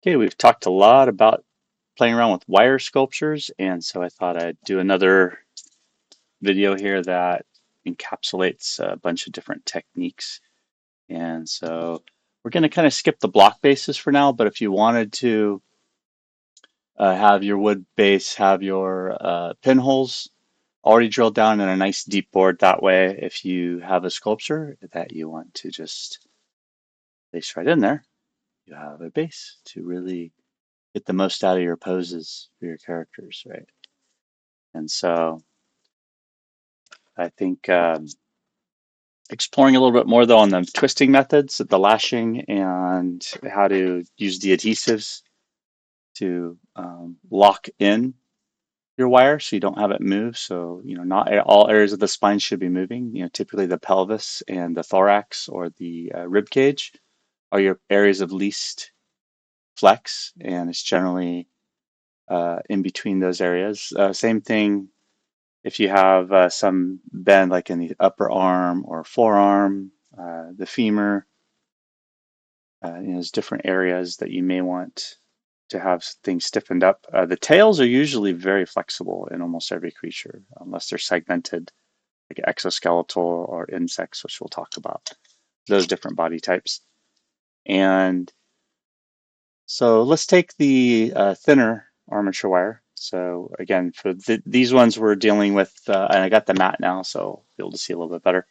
Okay, we've talked a lot about playing around with wire sculptures, and so I thought I'd do another video here that encapsulates a bunch of different techniques. And so we're going to kind of skip the block bases for now, but if you wanted to have your wood base, have your pinholes already drilled down in a nice deep board, that way, if you have a sculpture that you want to just place right in there, you have a base to really get the most out of your poses for your characters, right? And so I think exploring a little bit more though on the twisting methods, the lashing, and how to use the adhesives to lock in your wire so you don't have it move. So, not all areas of the spine should be moving. Typically the pelvis and the thorax or the rib cage are your areas of least flex, and it's generally in between those areas. Same thing if you have some bend like in the upper arm or forearm, the femur, there's different areas that you may want to have things stiffened up. The tails are usually very flexible in almost every creature, unless they're segmented, like exoskeletal or insects, which we'll talk about, those different body types. And so let's take the thinner armature wire. So again, for these ones we're dealing with, and I got the mat now, so you'll be able to see a little bit better.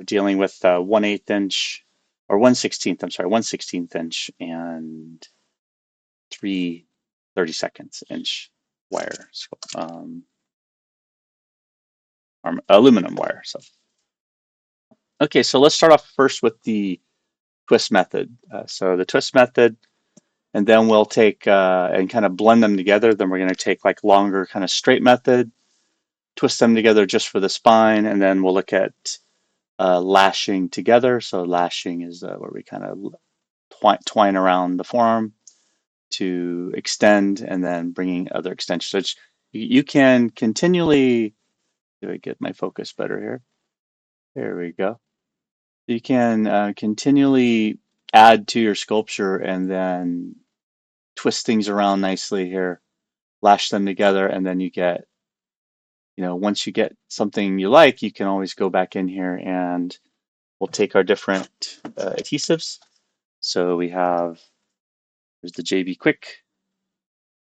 Dealing with 1/8 inch or 1/16th, I'm sorry, 1/16th inch and 3/32 inch wire, aluminum wire. So, okay, so let's start off first with the twist method. So the twist method, and then we'll take and kind of blend them together. Then we're going to take like longer kind of straight method, twist them together just for the spine, and then we'll look at lashing together. So lashing is where we kind of twine around the forearm to extend, and then bringing other extensions. So you can continually, do I get my focus better here? There we go. You can continually add to your sculpture and then twist things around nicely here, lash them together, and then you get, once you get something you like, you can always go back in here and we'll take our different adhesives. So we have, there's the JB Quick,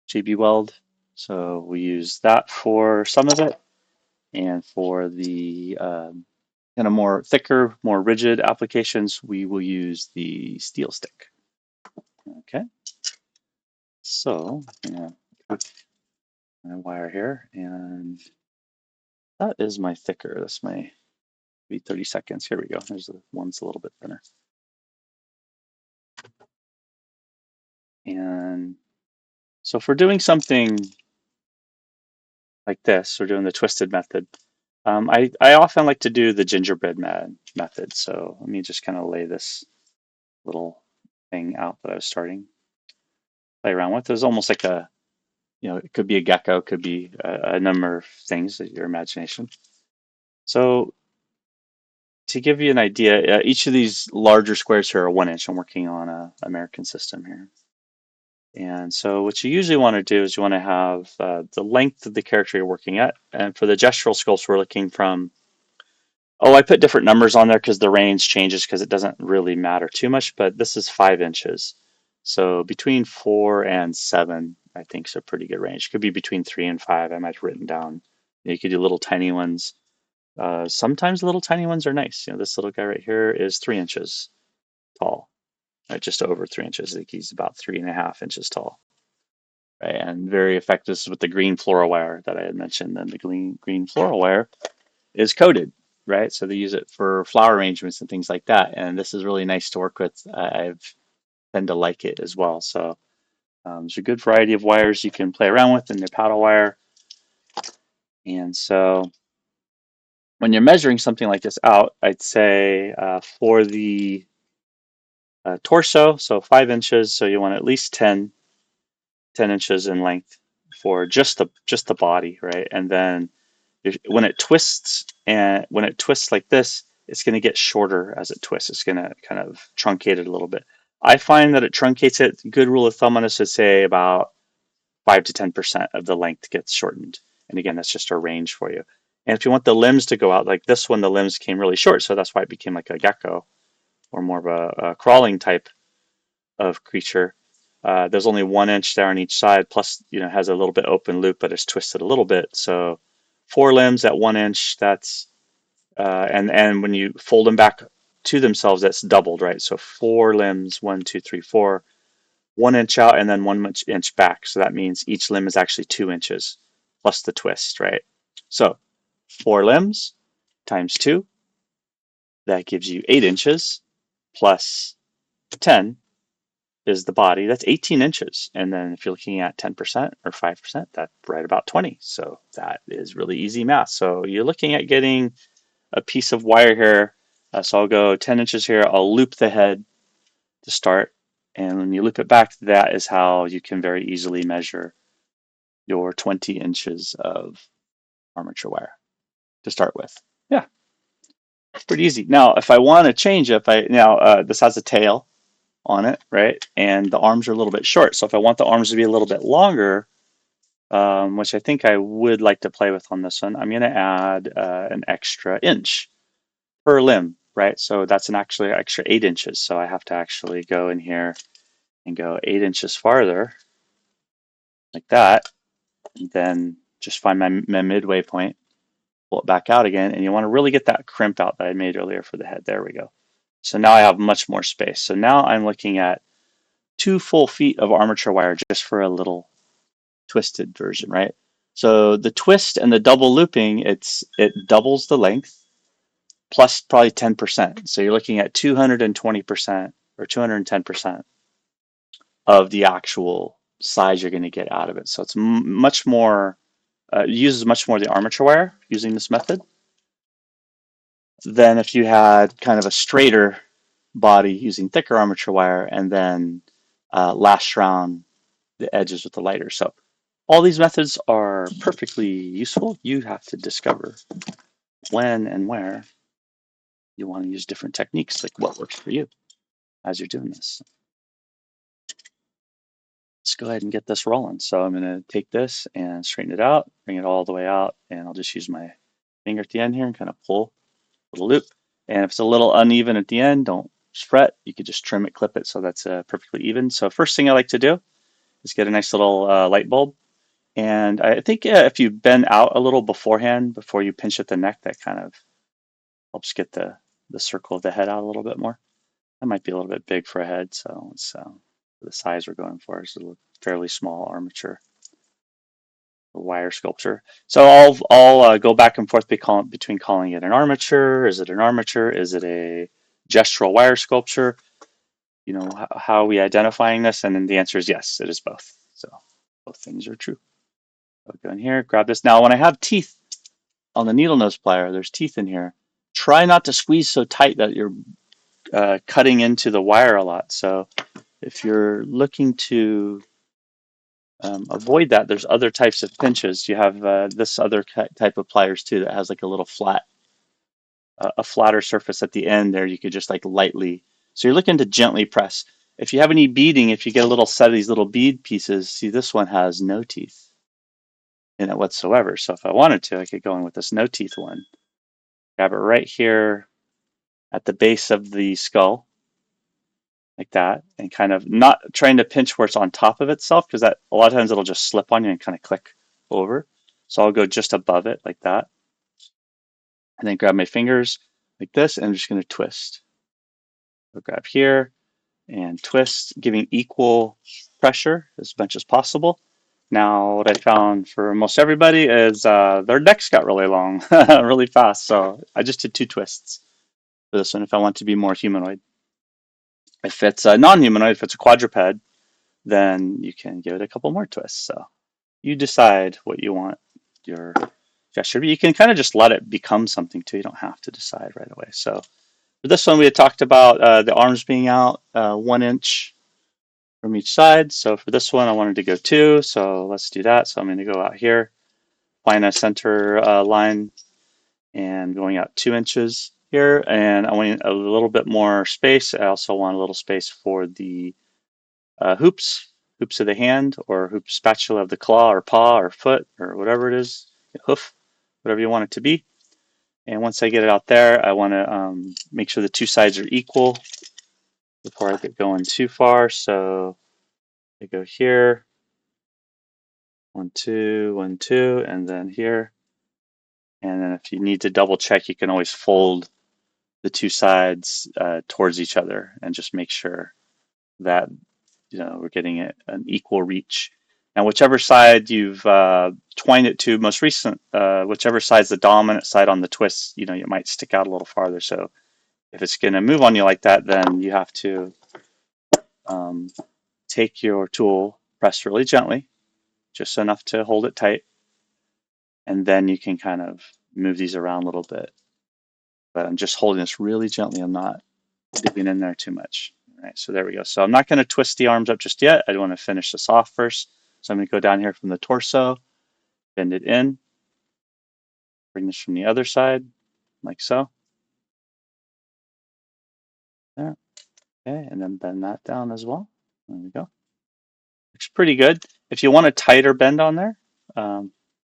JB Weld. So we use that for some of it, and for the kind of more thicker, more rigid applications, we will use the steel stick. Okay, so put my wire here, and that is my thicker. That's my maybe 30 seconds. Here we go. There's the one's a little bit thinner. And so if we're doing something like this, we're doing the twisted method. I often like to do the gingerbread method. So let me just kind of lay this little thing out that I was starting play around with. It's almost like it could be a gecko, could be a number of things at your imagination. So to give you an idea, each of these larger squares here are 1 inch. I'm working on an American system here. And so what you usually want to do is you want to have the length of the character you're working at. And for the gestural sculpts, we're looking from, I put different numbers on there because the range changes because it doesn't really matter too much, but this is 5 inches. So between 4 and 7, I think, is a pretty good range. It could be between 3 and 5. I might have written down. You could do little tiny ones. Sometimes little tiny ones are nice. This little guy right here is 3 inches tall, right? Just over 3 inches. I think he's about 3.5 inches tall, right? And very effective with the green floral wire that I had mentioned. And the green floral wire is coated, right? So they use it for flower arrangements and things like that. And this is really nice to work with. I've tend to like it as well. So there's a good variety of wires you can play around with in the paddle wire. And so when you're measuring something like this out, I'd say for the torso, so 5 inches, so you want at least 10 inches in length for just the body, right? And then when it twists like this, it's going to get shorter as it twists. It's going to kind of truncate it a little bit. I find that it truncates it. Good rule of thumb on this is say about 5 to 10% of the length gets shortened. And again, that's just a range for you. And if you want the limbs to go out, like this one, the limbs came really short, so that's why it became like a gecko or more of a crawling type of creature. There's only 1 inch there on each side, plus has a little bit open loop, but it's twisted a little bit. So 4 limbs at 1 inch. That's and when you fold them back to themselves, that's doubled, right? So 4 limbs, 1, 2, 3, 4, 1 inch out, and then 1 inch back. So that means each limb is actually 2 inches plus the twist, right? So 4 limbs times 2, that gives you 8 inches plus 10 is the body. That's 18 inches. And then if you're looking at 10% or 5%, that's right about 20. So that is really easy math. So you're looking at getting a piece of wire here. So I'll go 10 inches here. I'll loop the head to start. And when you loop it back, that is how you can very easily measure your 20 inches of armature wire to start with. Yeah, it's pretty easy. Now, if I want to change it, this has a tail on it, right? And the arms are a little bit short. So if I want the arms to be a little bit longer, which I think I would like to play with on this one, I'm going to add an extra inch per limb, right? So that's an actually extra 8 inches. So I have to actually go in here and go 8 inches farther, like that, and then just find my midway point, pull it back out again, and you want to really get that crimp out that I made earlier for the head. There we go. So now I have much more space. So now I'm looking at 2 full feet of armature wire just for a little twisted version, right? So the twist and the double looping, it doubles the length plus probably 10%. So you're looking at 220% or 210% of the actual size you're going to get out of it. So it's much more, uses much more the armature wire using this method than if you had kind of a straighter body using thicker armature wire and then lash around the edges with the lighter. So all these methods are perfectly useful. You have to discover when and where you want to use different techniques, like what works for you as you're doing this. Let's go ahead and get this rolling. So I'm going to take this and straighten it out, bring it all the way out, and I'll just use my finger at the end here and kind of pull a little loop. And if it's a little uneven at the end, don't fret. You could just trim it, clip it so that's perfectly even. So first thing I like to do is get a nice little light bulb. And I think if you bend out a little beforehand, before you pinch at the neck, that kind of helps get the circle of the head out a little bit more. That might be a little bit big for a head, so it's the size we're going for is a fairly small armature wire sculpture. So I'll go back and forth between calling it an armature. Is it an armature? Is it a gestural wire sculpture? How are we identifying this? And then the answer is yes, it is both. So both things are true. I'll go in here, grab this. Now when I have teeth on the needle nose plier, there's teeth in here. Try not to squeeze so tight that you're cutting into the wire a lot. So if you're looking to avoid that, there's other types of pinches. You have this other type of pliers too that has like a little a flatter surface at the end there. You could just like lightly. So you're looking to gently press. If you have any beading, if you get a little set of these little bead pieces, see this one has no teeth in it whatsoever. So if I wanted to, I could go in with this no teeth one. Grab it right here at the base of the skull, like that, and kind of not trying to pinch where it's on top of itself, because that a lot of times it'll just slip on you and kind of click over. So I'll go just above it like that, and then grab my fingers like this, and I'm just going to twist. I'll grab here and twist, giving equal pressure as much as possible. Now, what I found for most everybody is their necks got really long, really fast. So I just did 2 twists for this one if I want to be more humanoid. If it's a non-humanoid, if it's a quadruped, then you can give it a couple more twists. So you decide what you want your gesture to be. You can kind of just let it become something too. You don't have to decide right away. So for this one, we had talked about the arms being out 1 inch from each side. So for this one, I wanted to go 2. So let's do that. So I'm going to go out here, find a center line, and going out 2 inches. here, and I want a little bit more space. I also want a little space for the hoops of the hand, or hoop spatula of the claw or paw or foot or whatever it is, hoof, whatever you want it to be. And once I get it out there, I want to make sure the two sides are equal before I get going too far. So I go here, 1, 2, and then here. And then if you need to double check, you can always fold the two sides towards each other and just make sure that we're getting an equal reach. And whichever side you've twined it to most recent, whichever side's the dominant side on the twist, it might stick out a little farther. So if it's going to move on you like that, then you have to um, take your tool, press really gently, just enough to hold it tight, and then you can kind of move these around a little bit. But I'm just holding this really gently. I'm not digging in there too much. All right, so there we go. So I'm not going to twist the arms up just yet. I want to finish this off first. So I'm going to go down here from the torso, bend it in, bring this from the other side, like so. There. Okay, and then bend that down as well. There we go. Looks pretty good. If you want a tighter bend on there,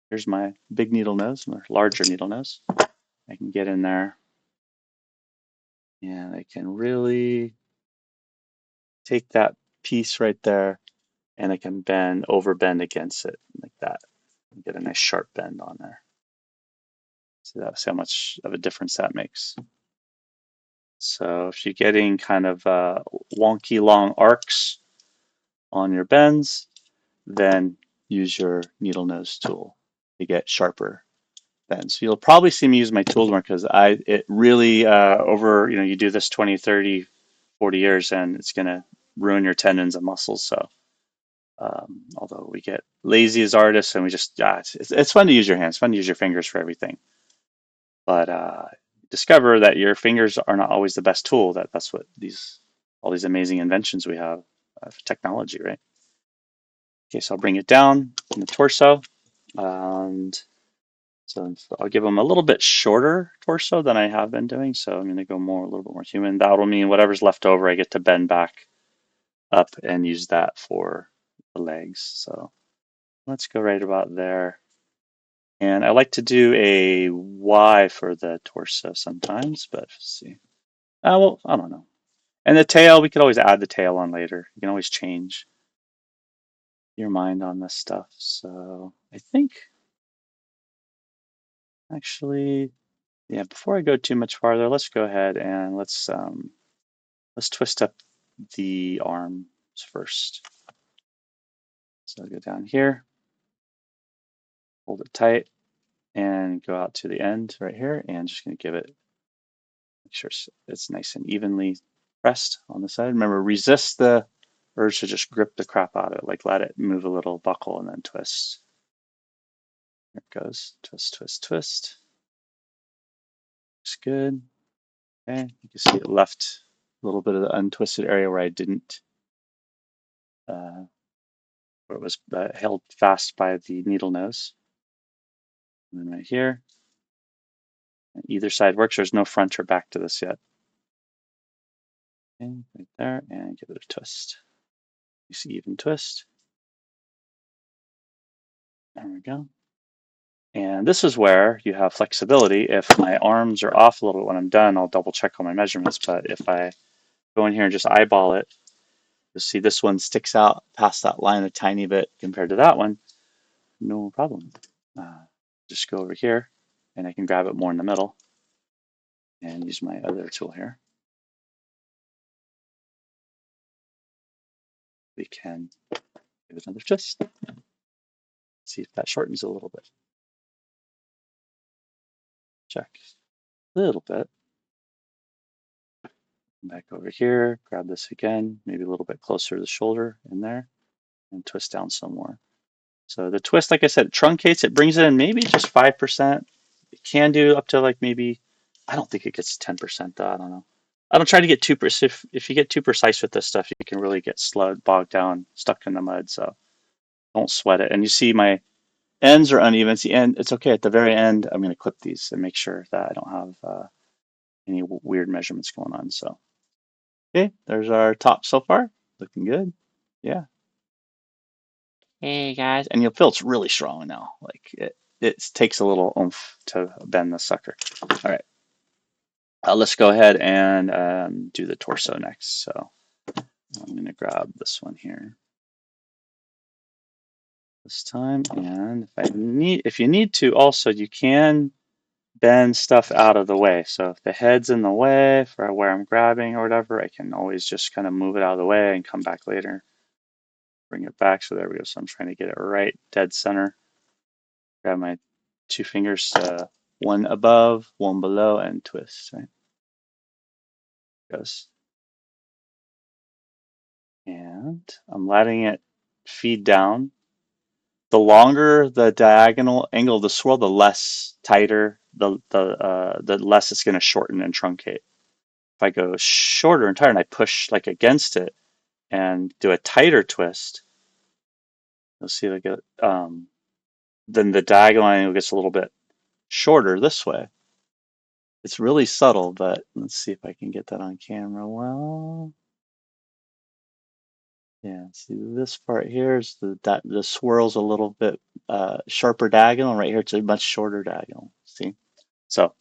here's my big needle nose, or larger needle nose. I can get in there and I can really take that piece right there and I can over bend against it like that. And get a nice sharp bend on there. So that's how much of a difference that makes. So if you're getting kind of wonky long arcs on your bends, then use your needle nose tool to get sharper bends. So you'll probably see me use my tools more because it really over, you do this 20, 30, 40 years and it's going to ruin your tendons and muscles. So although we get lazy as artists and we just, it's fun to use your hands, fun to use your fingers for everything. But discover that your fingers are not always the best tool. That's what all these amazing inventions we have for technology, right? Okay, so I'll bring it down in the torso, and so I'll give them a little bit shorter torso than I have been doing. So I'm going to go a little bit more human. That'll mean whatever's left over, I get to bend back up and use that for the legs. So let's go right about there. And I like to do a Y for the torso sometimes, but let's see. Well, I don't know. And the tail, we could always add the tail on later. You can always change your mind on this stuff. So I think actually, yeah, before I go too much farther, let's go ahead and let's twist up the arms first. So I'll go down here, hold it tight, and go out to the end right here, and just gonna make sure it's nice and evenly pressed on the side. Remember, resist the urge to just grip the crap out of it, like let it move a little, buckle, and then twist. There it goes. Twist, twist, twist. Looks good. Okay, you can see it left a little bit of the untwisted area where I didn't, where it was held fast by the needle nose. And then right here, and either side works. There's no front or back to this yet. Okay, right there, and give it a twist. You see even twist. There we go. And this is where you have flexibility. If my arms are off a little bit when I'm done, I'll double check all my measurements. But if I go in here and just eyeball it, you'll see this one sticks out past that line a tiny bit compared to that one. No problem. Just go over here and I can grab it more in the middle and use my other tool here. We can give it another twist. See if that shortens a little bit. Check. A little bit. Back over here, grab this again, maybe a little bit closer to the shoulder in there, and twist down some more. So the twist, like I said, truncates, it brings it in maybe just 5%. It can do up to like maybe, I don't think it gets 10% though, I don't know. I don't try to get too precise. If you get too precise with this stuff, you can really get slowed, bogged down, stuck in the mud. So don't sweat it. And you see my ends are uneven. It's the end. It's okay. At the very end, I'm going to clip these and make sure that I don't have any weird measurements going on. So, okay, there's our top so far. Looking good. Yeah. Hey guys, and you'll feel it's really strong now. Like it takes a little oomph to bend the sucker. All right, let's go ahead and do the torso next. So I'm gonna grab this one here this time, and if you need to, also you can bend stuff out of the way. So if the head's in the way for where I'm grabbing or whatever, I can always just kind of move it out of the way and come back later, bring it back. So there we go. So I'm trying to get it right dead center. Grab my two fingers, one above, one below, and twist. Right, goes. And I'm letting it feed down. The longer the diagonal angle of the swirl, the less tighter, the less it's going to shorten and truncate. If I go shorter and tighter and I push like against it and do a tighter twist, you'll see like then the diagonal angle gets a little bit shorter this way. It's really subtle, but let's see if I can get that on camera well. Yeah, see this part here is the swirl's a little bit sharper diagonal. Right here, it's a much shorter diagonal. See? So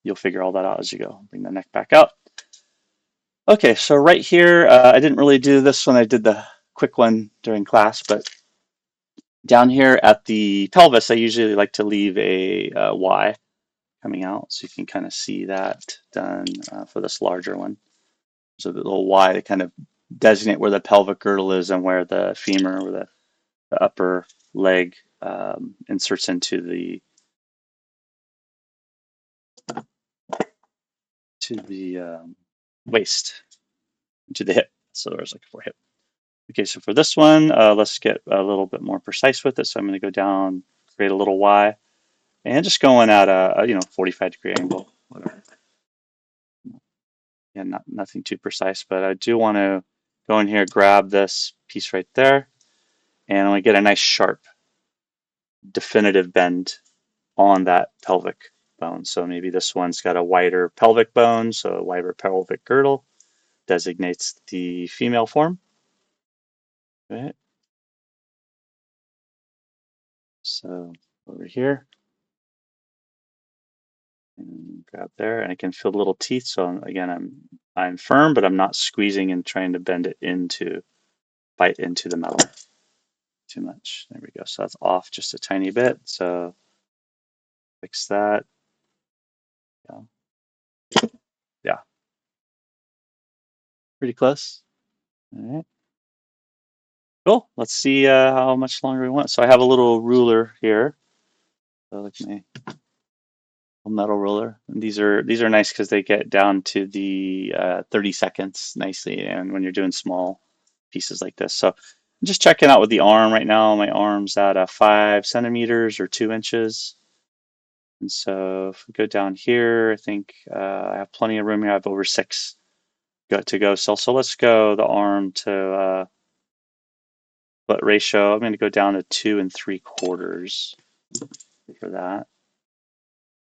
you'll figure all that out as you go. Bring the neck back out. Okay, so right here, I didn't really do this one. I did the quick one during class, but down here at the pelvis, I usually like to leave a Y coming out, so you can kind of see that done for this larger one. So the little Y to kind of designate where the pelvic girdle is and where the femur, where the upper leg inserts into the waist, to the hip. So I was looking for hip. Okay, so for this one, let's get a little bit more precise with it. So I'm going to go down, create a little Y, and just going at a 45-degree angle. Whatever. Yeah, nothing too precise, but I do want to go in here, grab this piece right there, and I want to get a nice sharp, definitive bend on that pelvic bone. So maybe this one's got a wider pelvic bone, so a wider pelvic girdle designates the female form. Right. So over here, and grab there, and I can feel the little teeth. So again, I'm firm, but I'm not squeezing and trying to bend it into, bite into the metal too much. There we go. So that's off just a tiny bit. So fix that. Yeah, yeah, pretty close. All right. Cool. Let's see how much longer we want. So I have a little ruler here. So like my metal ruler. And these are nice because they get down to the 30 seconds nicely. And when you're doing small pieces like this, so I'm just checking out with the arm right now. My arm's at 5 centimeters or 2 inches. And so if we go down here, I think I have plenty of room here. I have over 6 to go. So let's go the arm to foot ratio. I'm going to go down to 2 3/4 for that.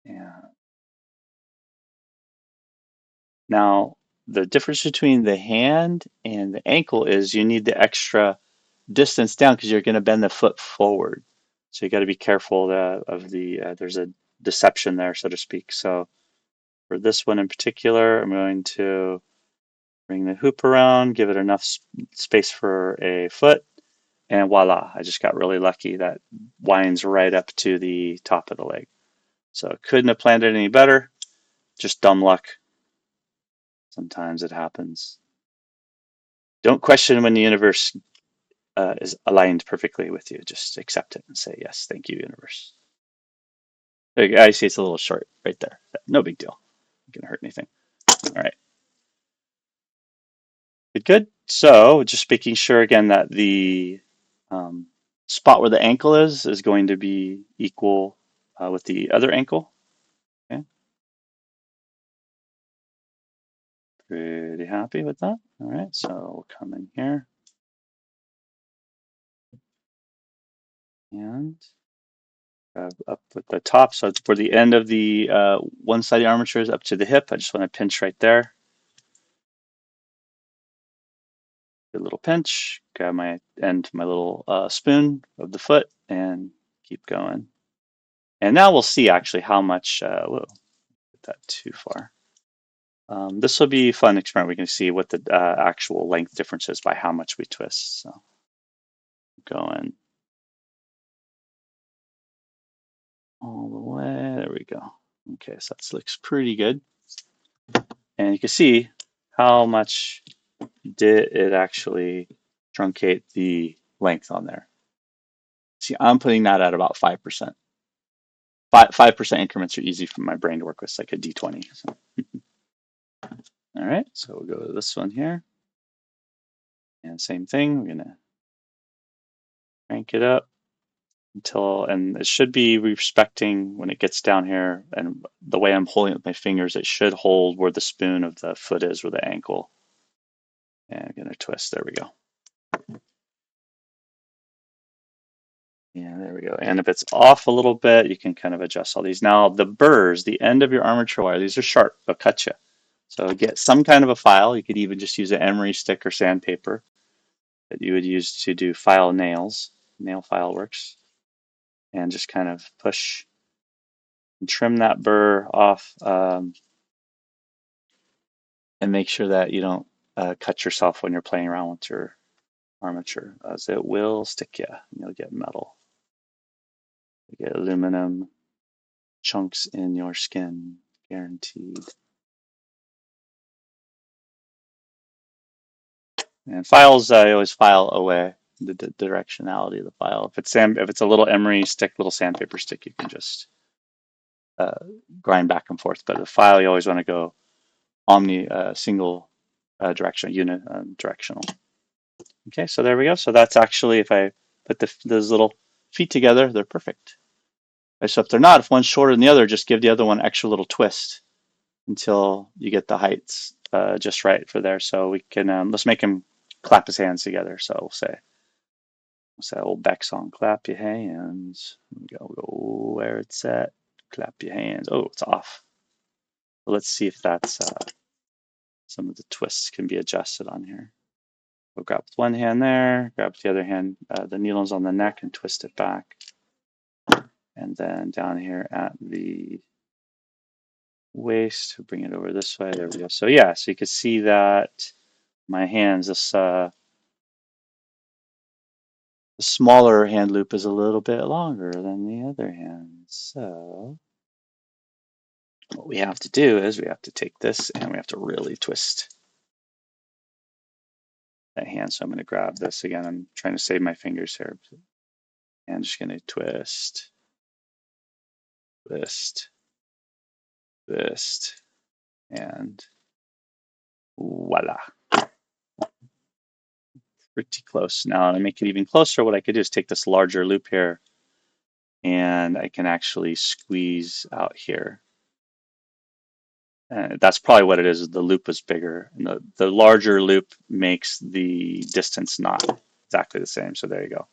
Yeah. Now, the difference between the hand and the ankle is you need the extra distance down because you're going to bend the foot forward. So you got to be careful of there's a deception there, so to speak. So for this one in particular, I'm going to bring the hoop around, give it enough space for a foot, and voila, I just got really lucky. That winds right up to the top of the leg. So couldn't have planned it any better. Just dumb luck. Sometimes it happens. Don't question when the universe is aligned perfectly with you. Just accept it and say, yes, thank you, universe. I see it's a little short right there. No big deal. Not gonna hurt anything. All right. Good, good. So just making sure again that the um, spot where the ankle is going to be equal with the other ankle. Okay. Pretty happy with that. All right. So we'll come in here and up with the top. So it's where the end of the one side of the armature is up to the hip. I just want to pinch right there. A little pinch, grab my my little spoon of the foot and keep going. And now we'll see actually how much, whoa, get that too far. This will be a fun experiment. We can see what the actual length difference is by how much we twist. So going all the way, there we go. Okay, so that looks pretty good. And you can see how much did it actually truncate the length on there. See, I'm putting that at about 5%. 5% increments are easy for my brain to work with. It's like a D20. So. All right, so we'll go to this one here. And same thing, we're gonna crank it up until, and it should be respecting when it gets down here. And the way I'm holding it with my fingers, it should hold where the spoon of the foot is, where the ankle. And I'm gonna twist, there we go. Yeah, there we go. And if it's off a little bit, you can kind of adjust all these. Now the burrs, the end of your armature wire, these are sharp, they'll cut you. So get some kind of a file. You could even just use an emery stick or sandpaper that you would use to do file nails. Nail file works. And just kind of push and trim that burr off, and make sure that you don't cut yourself when you're playing around with your armature, as it will stick you and you'll get metal. You get aluminum chunks in your skin, guaranteed. And files, I always file away the directionality of the file. If it's a little emery stick, little sandpaper stick, you can just uh, grind back and forth. But the file, you always want to go single directional, unidirectional. Okay, so there we go. So that's actually, if I put those little feet together, they're perfect. So if they're not, if one's shorter than the other, just give the other one an extra little twist until you get the heights just right for there. So we can, let's make him clap his hands together. So we'll say old Beck song, clap your hands. Go where it's at, clap your hands. Oh, it's off. Well, let's see if that's, some of the twists can be adjusted on here. We'll grab with one hand there, grab with the other hand, the needles on the neck and twist it back. And then down here at the waist, bring it over this way. There we go. So yeah, so you can see that my hands, the smaller hand loop is a little bit longer than the other hand. So what we have to do is we have to take this and we have to really twist that hand. So I'm going to grab this again. I'm trying to save my fingers here. And I'm just going to twist, twist, twist, and voila. Pretty close. Now to make it even closer, what I could do is take this larger loop here and I can actually squeeze out here. That's probably what it is. The loop is bigger. And the larger loop makes the distance not exactly the same. So there you go.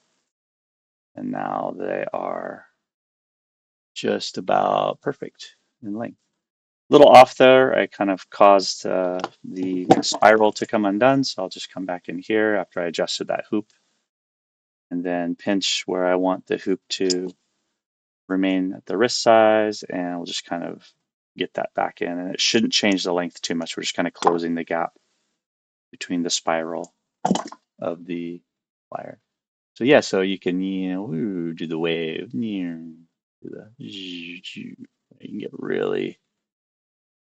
And now they are just about perfect in length. A little off there, I kind of caused the spiral to come undone. So I'll just come back in here after I adjusted that hoop and then pinch where I want the hoop to remain at the wrist size, and we'll just kind of get that back in. And it shouldn't change the length too much. We're just kind of closing the gap between the spiral of the wire. So yeah, so you can, do the wave, do you can get really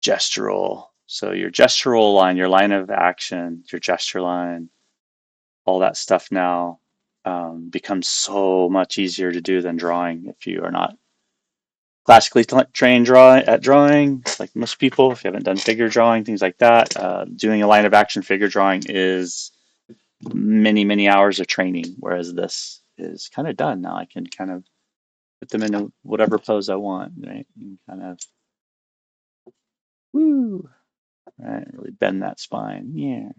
gestural. So your gestural line, your line of action, your gesture line, all that stuff now becomes so much easier to do than drawing if you are not classically trained drawing, like most people. If you haven't done figure drawing, things like that, doing a line of action figure drawing is many, many hours of training, whereas this is kind of done now. I can kind of put them in whatever pose I want, right? And kind of, woo, right? Really bend that spine, yeah.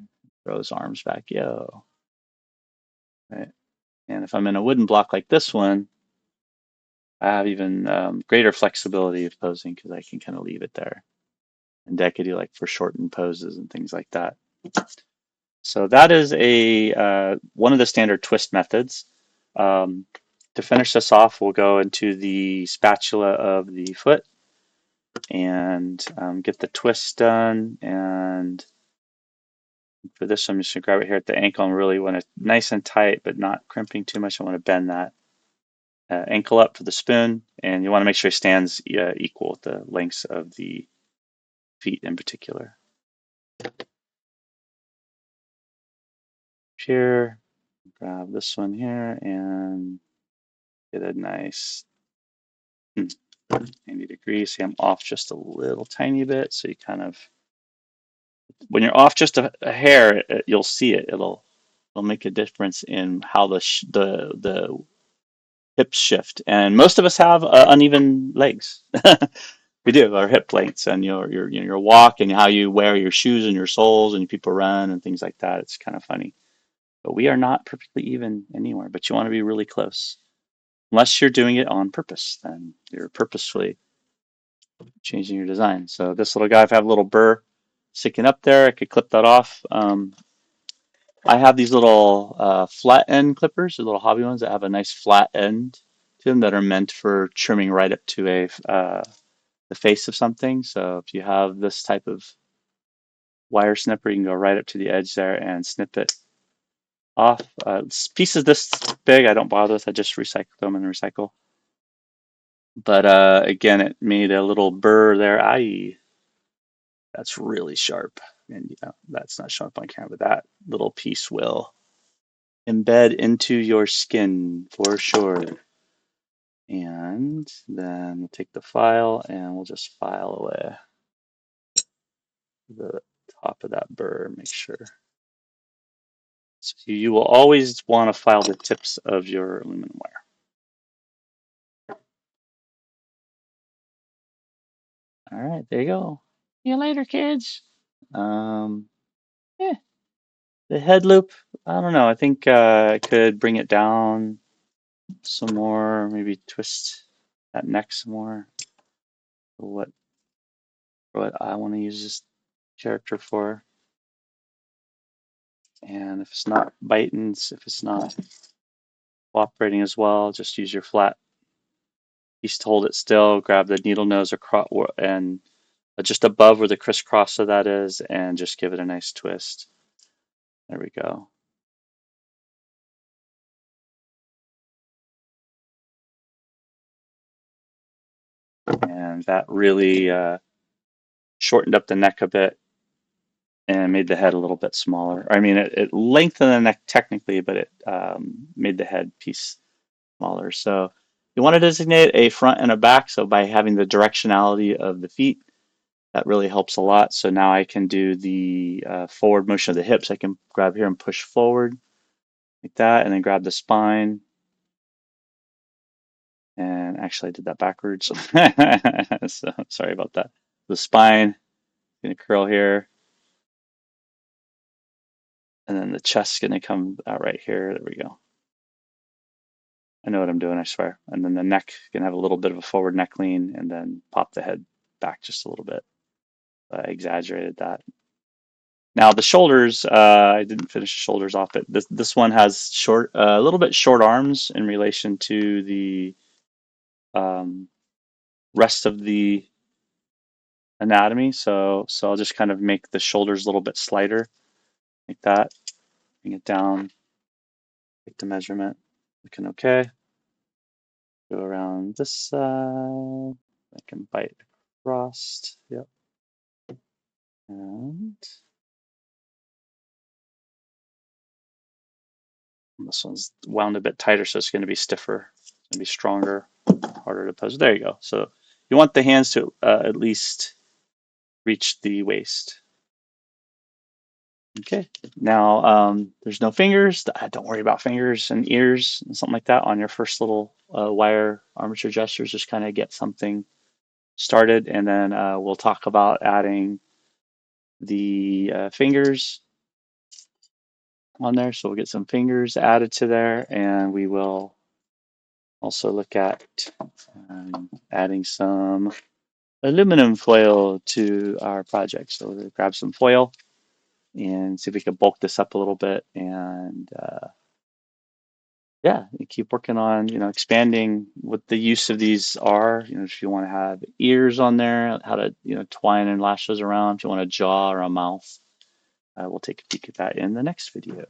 Throw his arms back, yo, right? And if I'm in a wooden block like this one, I have even greater flexibility of posing because I can kind of leave it there. And I could do like for shortened poses and things like that. So that is a one of the standard twist methods. Um, to finish this off, we'll go into the spatula of the foot and get the twist done. And for this, I'm just going to grab it here at the ankle and really want it nice and tight, but not crimping too much. I want to bend that ankle up for the spoon, and you want to make sure it stands equal with the lengths of the feet in particular. Here, grab this one here and get a nice 90 degrees. See, I'm off just a little tiny bit, so you kind of, when you're off just a hair, you'll see it. It'll make a difference in how the hips shift. And most of us have uneven legs. We do, our hip lengths and your walk and how you wear your shoes and your soles and people run and things like that. It's kind of funny. But we are not perfectly even anywhere, but you want to be really close. Unless you're doing it on purpose, then you're purposefully changing your design. So this little guy, if I have a little burr sticking up there, I could clip that off. I have these little flat end clippers, the little hobby ones that have a nice flat end to them that are meant for trimming right up to the face of something. So if you have this type of wire snipper, you can go right up to the edge there and snip it off. Pieces this big, I don't bother with. I just recycle them in the recycle. But again, it made a little burr there. That's really sharp. And that's not sharp on camera, but that little piece will embed into your skin for sure. And then we'll take the file and we'll just file away the top of that burr, make sure. So you will always want to file the tips of your aluminum wire. All right, there you go. See you later, kids. Um, yeah, the head loop, I don't know. I think I could bring it down some more, maybe twist that neck some more. What I want to use this character for. And if it's not biting, if it's not cooperating as well, just use your flat piece to hold it still. Grab the needle nose across and just above where the crisscross of that is, and just give it a nice twist. There we go. And that really shortened up the neck a bit and made the head a little bit smaller. I mean, it lengthened the neck technically, but it made the head piece smaller. So you want to designate a front and a back. So by having the directionality of the feet, that really helps a lot. So now I can do the forward motion of the hips. I can grab here and push forward like that, and then grab the spine. And actually, I did that backwards. So sorry about that. The spine, gonna curl here, and then the chest's gonna come out right here. There we go. I know what I'm doing, I swear. And then the neck can have a little bit of a forward neck lean, and then pop the head back just a little bit. I exaggerated that. Now the shoulders, I didn't finish the shoulders off, but this one has a little bit short arms in relation to the um, rest of the anatomy. So I'll just kind of make the shoulders a little bit slighter, like that. Bring it down, take the measurement, looking okay. Go around this side. I can bite across. Yep. And this one's wound a bit tighter, so it's going to be stiffer. It's going to be stronger, harder to pose. There you go. So you want the hands to at least reach the waist. Okay. Now there's no fingers. Don't worry about fingers and ears and something like that on your first little wire armature gestures. Just kind of get something started, and then we'll talk about adding the fingers on there. So we'll get some fingers added to there, and we will Also look at adding some aluminum foil to our project. So we'll grab some foil and see if we can bulk this up a little bit and yeah, you keep working on, expanding what the use of these are. If you want to have ears on there, how to, twine and lash those around. If you want a jaw or a mouth, we'll take a peek at that in the next video.